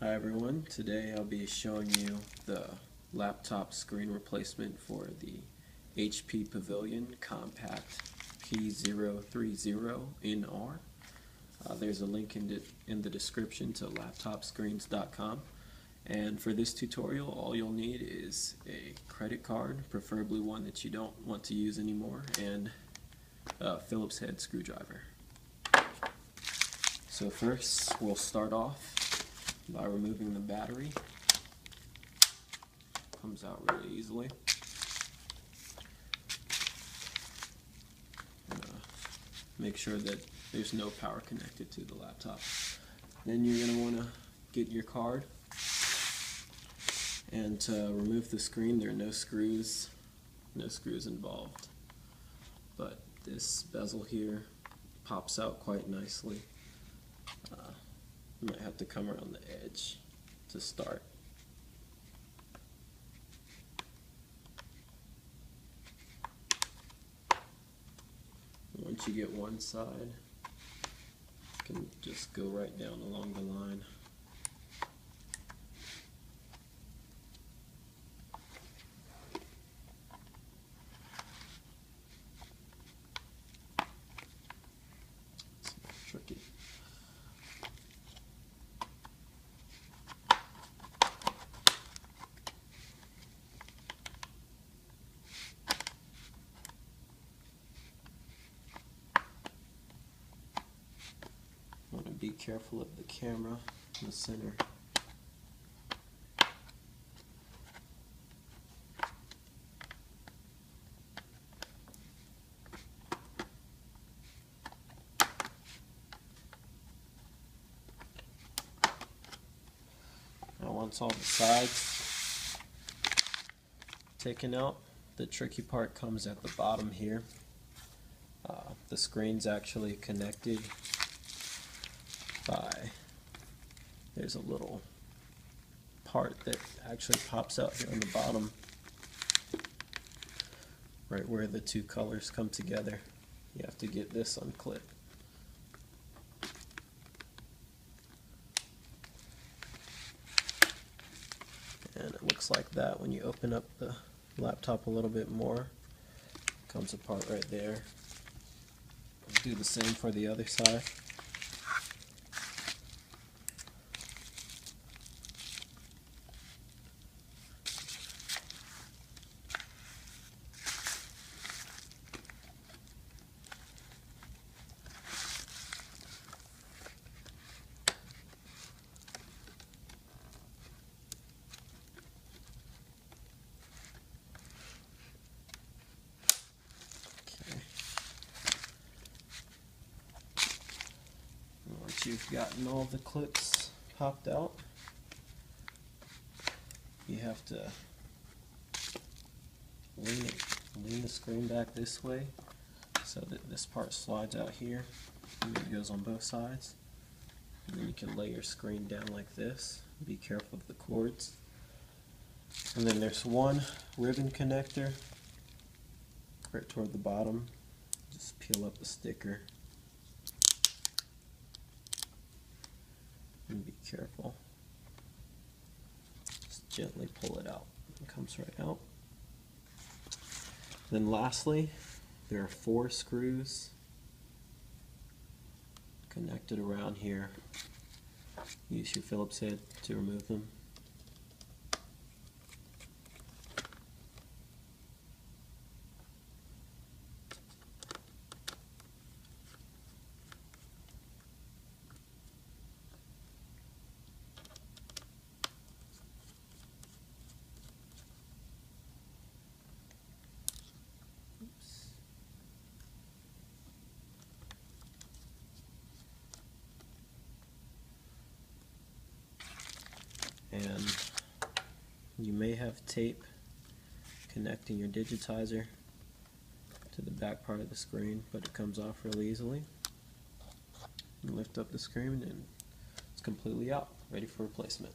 Hi everyone, today I'll be showing you the laptop screen replacement for the HP Pavilion Compaq P030NR. There's a link in the description to laptopscreens.com, and for this tutorial all you'll need is a credit card, preferably one that you don't want to use anymore, and a Phillips head screwdriver. So first we'll start off by removing the battery. Comes out really easily. Make sure that there's no power connected to the laptop. Then you're going to want to get your card, and to remove the screen there are no screws involved, but this bezel here pops out quite nicely. You might have to come around the edge to start. Once you get one side, you can just go right down along the line. It's tricky. Want to be careful of the camera in the center. Now once all the sides taken out, the tricky part comes at the bottom here. The screen's actually connected there's a little part that actually pops out here on the bottom, right where the two colors come together. You have to get this unclipped. And it looks like that when you open up the laptop a little bit more. It comes apart right there. Do the same for the other side. Once you've gotten all the clips popped out, you have to lean the screen back this way so that this part slides out here, and it goes on both sides. And then you can lay your screen down like this. Be careful of the cords. And then there's one ribbon connector right toward the bottom. Just peel up the sticker. And be careful. Just gently pull it out. It comes right out. Then lastly, there are 4 screws connected around here. Use your Phillips head to remove them. And you may have tape connecting your digitizer to the back part of the screen, but it comes off really easily. You lift up the screen and it's completely out, ready for replacement.